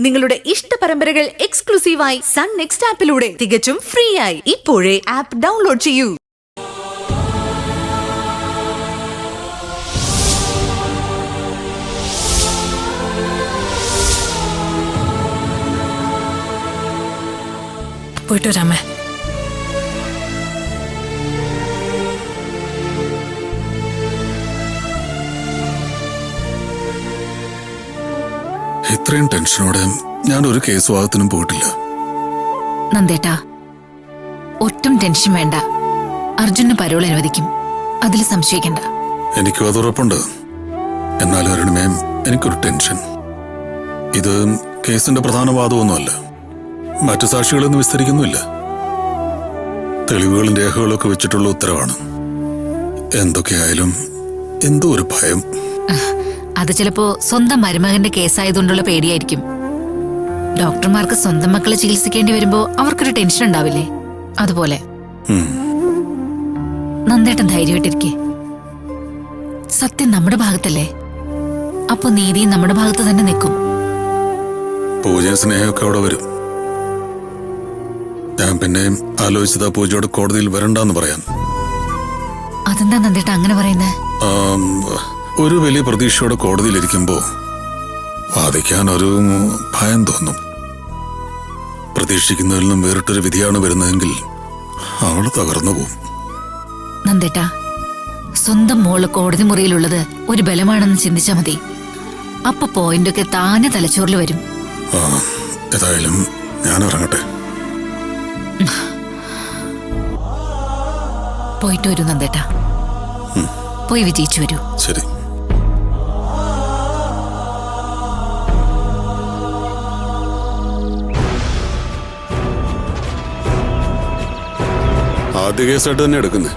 നിങ്ങളുടെ ഇഷ്ട പരമ്പരകൾ എക്സ്ക്ലൂസീവായി സൺ നെക്സ്റ്റ് ആപ്പിലൂടെ തികച്ചും ഫ്രീ ആയി ഇപ്പോഴേ ആപ്പ് ഡൗൺലോഡ് ചെയ്യൂ. പോയിട്ട് വരാമേ. ഇത്രയും ടെൻഷനോടെ ഞാൻ ഒരു കേസ് വാദത്തിനും പോയിട്ടില്ല. നന്ദേട്ടാ, ഒട്ടും ടെൻഷൻ വേണ്ട. അർജുന് പരോൾ അനുവദിക്കും, അതിൽ സംശയിക്കണ്ട. എനിക്കും അത് ഉറപ്പുണ്ട്. എന്നാലും അരുണിമേ, എനിക്കൊരു ടെൻഷൻ. ഇത് കേസിന്റെ പ്രധാന വാദമൊന്നുമല്ല, മറ്റു സാക്ഷികളൊന്നും വിസ്തരിക്കുന്നുമില്ല. തെളിവുകളും രേഖകളും ഒക്കെ വെച്ചിട്ടുള്ള ഉത്തരവാണ്. എന്തൊക്കെയായാലും എന്തോ ഒരു ഭയം. അത് ചിലപ്പോ സ്വന്തം മരുമകന്റെ കേസായതുകൊണ്ടുള്ള പേടിയായിരിക്കും. ഡോക്ടർമാർക്ക് സ്വന്തം മക്കളെ ചികിത്സിക്കേണ്ടി വരുമ്പോ അവർക്കൊരു ടെൻഷൻ ഉണ്ടാവില്ലേ, അതുപോലെ. നന്ദേട്ടൻ ധൈര്യമായിട്ടിരിക്കെ. സത്യം നമ്മുടെ ഭാഗത്തല്ലേ, അപ്പൊ നീതിയും നമ്മുടെ ഭാഗത്ത് തന്നെ നിൽക്കും. പൂജ സ്നേഹമൊക്കെ അവിടെ വരും. ഞാൻ പിന്നെയും ആലോചിച്ചതാ പൂജയോട് കോടതിയിൽ വരണ്ടെന്ന് പറയാൻ. അതെന്താ നന്ദേട്ട അങ്ങനെ പറയുന്നേ? ഒരു വലിയ പ്രതീക്ഷയോടെ കോടതിയിലിരിക്കുമ്പോ വാദിക്കാൻ ഒരു ഭയം തോന്നും. പ്രതീക്ഷിക്കുന്നതിൽ നിന്നും വേറിട്ടൊരു വിധിയാണ് വരുന്നതെങ്കിൽ അവള് തകർന്നു പോവും. നന്ദേട്ട, സ്വന്തം മോള് കോടതി മുറിയിലുള്ളത് ഒരു ബലമാണെന്ന് ചിന്തിച്ചാ മതി. അപ്പൊ പോയിന്റൊക്കെ താനെ തലച്ചോറിൽ വരും. ഏതായാലും ഞാൻ ഇറങ്ങട്ടെ. പോയിട്ട് വരൂ നന്ദേട്ട, പോയി വിജയിച്ചു വരൂ. ശരി. ആദ്യ കേസായിട്ട് തന്നെ എടുക്കുന്നേ.